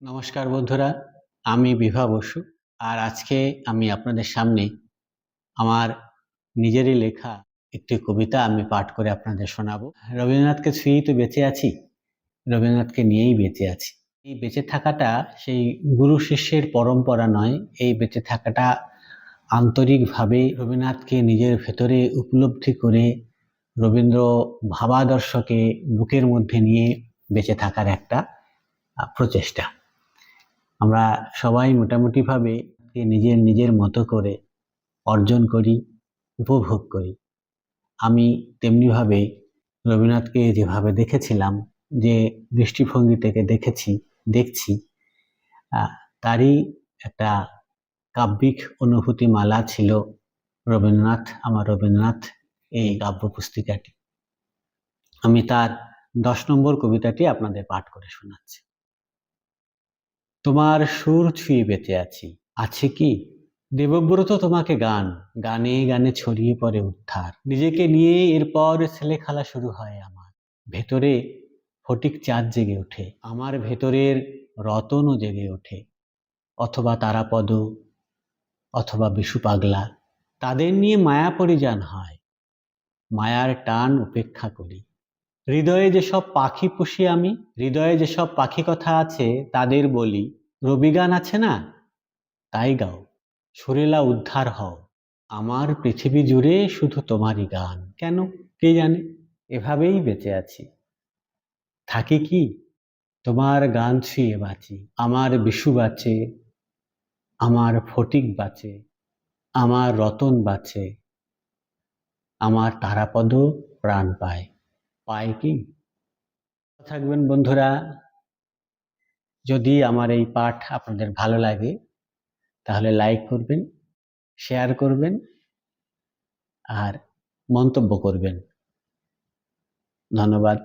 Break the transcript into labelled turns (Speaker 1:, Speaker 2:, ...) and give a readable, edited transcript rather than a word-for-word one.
Speaker 1: নমস্কার বন্ধুরা, আমি বিভা বসু। আর আজকে আমি আপনাদের সামনে আমার নিজেরই লেখা একটি কবিতা আমি পাঠ করে আপনাদের শোনাবো। রবীন্দ্রনাথকে ছুঁয়েই তো বেঁচে আছি, রবীন্দ্রনাথকে নিয়েই বেঁচে আছি। এই বেঁচে থাকাটা সেই গুরু শিষ্যের পরম্পরা নয়, এই বেঁচে থাকাটা আন্তরিকভাবে রবীন্দ্রনাথকে নিজের ভেতরে উপলব্ধি করে রবীন্দ্র ভাবাদর্শকে বুকের মধ্যে নিয়ে বেঁচে থাকার একটা প্রচেষ্টা। আমরা সবাই মোটামুটিভাবে নিজের নিজের মতো করে অর্জন করি, উপভোগ করি। আমি তেমনিভাবে রবীন্দ্রনাথকে যেভাবে দেখেছিলাম, যে দৃষ্টিভঙ্গি থেকে দেখছি, তারই একটা কাব্যিক অনুভূতিমালা ছিল আমার রবীন্দ্রনাথ এই কাব্য পুস্তিকাটি। আমি তার 10 নম্বর কবিতাটি আপনাদের পাঠ করে শোনাচ্ছি। তোমার সুর ছুঁয়ে বেঁচে আছি, আছে কি দেবব্রত তোমাকে গান, গানে গানে ছড়িয়ে পড়ে উদ্ধার। নিজেকে নিয়ে এরপর ছেলে খেলা শুরু হয় আমার। ভেতরে ফটিক চাঁদ জেগে ওঠে, আমার ভেতরের রতনও জেগে ওঠে। অথবা তারাপদ, অথবা বিশু পাগলা, তাদের নিয়ে মায়া পরিযান হয়। মায়ার টান উপেক্ষা করি। হৃদয়ে যেসব পাখি পুষি আমি, হৃদয়ে যেসব পাখি কথা আছে তাদের বলি, রবিগান আছে না, তাই গাও, সুরেলা উদ্ধার হও। আমার পৃথিবী জুড়ে শুধু তোমারই গান। কেন কে জানে, এভাবেই বেঁচে আছি। থাকি কি তোমার গান ছুঁয়ে বাঁচি। আমার বিশু বাঁচে, আমার ফটিক বাঁচে, আমার রতন বাঁচে, আমার তারাপদ প্রাণ পায়। পায় কি? থাকবেন বন্ধুরা। যদি আমার এই পাঠ আপনাদের ভালো লাগে তাহলে লাইক করবেন, শেয়ার করবেন আর মন্তব্য করবেন। ধন্যবাদ।